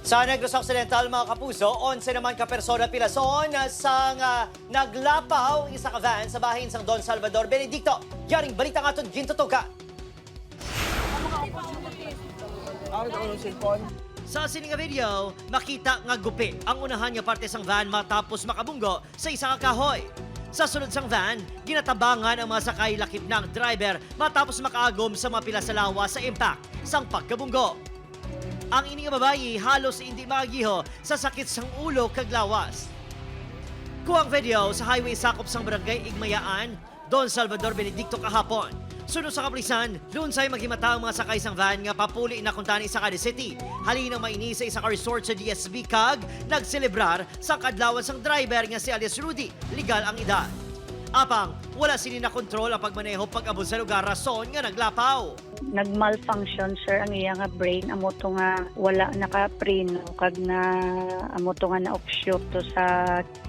Sa Negros Occidental, mga kapuso, 11 naman ka-persona pilason sang naglapaw isa ka van sa bahin sang Don Salvador Benedicto. Yaring balita nga itong gintutuka. Sa sininga video, makita nga gupi ang unahan nga parte sang van matapos makabunggo sa isa ka kahoy. Sa sunod sang van, ginatabangan ang mga sakay lakip ng driver matapos makaagom sa mga pila sa lawa sa impact sang pagkabunggo. Ang ining babayi halos hindi maagiho sa sakit sang ulo kag lawas. Kuwang video sa highway sakop sang barangay Igmayaan, Don Salvador Benedicto kahapon. Sunod sa kaprisan, lunsay maghimata ang mga sakay sang van nga papuli na kuntani sa Cadiz City. Halinang maini sa isa ka resort sa DSB kag nagselebrar sa kadlawan sang driver nga si alias Rudy. Legal ang edad. Apang, wala sini na kontrol ang pagmaneho pag-abot sa lugar rason nga naglapaw. Nag-malfunction sir ang iya nga brain amo to nga wala naka-preno kag na amo to nga na-offshoot to sa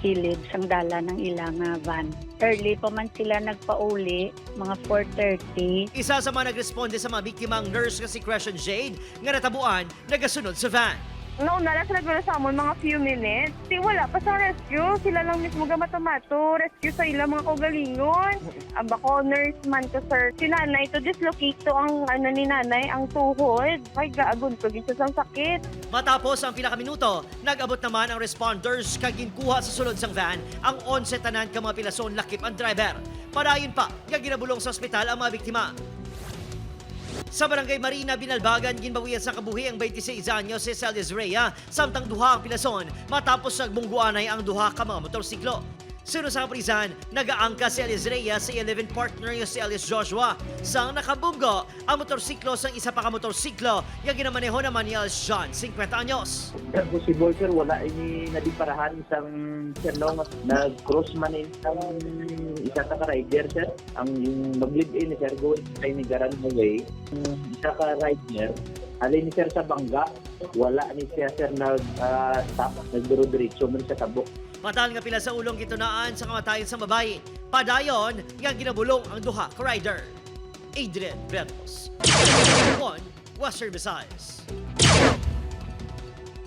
kilid sang dala ng ilang nga van. Early pa man sila nagpauli, mga 4:30. Isa sa mga nagresponde sa mga biktimang nurse nga si Crescent Jade nga natabuan nagasunod sa van. Nauna lang sila gano'n sa amon mga few minutes. Di wala pa sa rescue. Sila lang mismo gamatomato. Rescue sa ilang mga kaugalingon. Aba ko, nurse man to sir. Si nanay to dislocate to ang ni nanay, ang tuhod. Ay, gaagon ko gito sang sakit. Matapos ang pila ka minuto, nag-abot naman ang responders kag ginkuha sa sulod sang van ang 11 tanan ka mga pilason lakip ang driver. Padayon pa, nga ginabulong sa ospital ang mga biktima. Sa Barangay Marina, Binalbagan, ginbawian sa kabuhi ang 26 anyos si Celis Rhea, samtang duha ang pilason matapos nagbungguanay ang duha ka mga motorsiklo. Sunod sa kaprisan, nagaangka si Celis Rhea sa 11 partner niya si Alias Joshua. Sang nakabunggo ang motorsiklo sang isa pa ka motorsiklo, yung ginamaneho naman ni Alias John, 50 anyos. Possible sir, wala ini nadiparahan isang sirlong nag-cross man ang isa ka rider sir. Ang mag-live-in ni sir, going kay ni Garan Highway. Isa ka rider, alin ni sir sa bangga, wala ni siya sir nag-stop, nagduro-diretso man sa tabok. Matal nga pila sa ulong gitunaan sa kamatayon sa babae. Padayon nga ginabulong ang duha ka rider. Adrian Bertos, Western Visayas.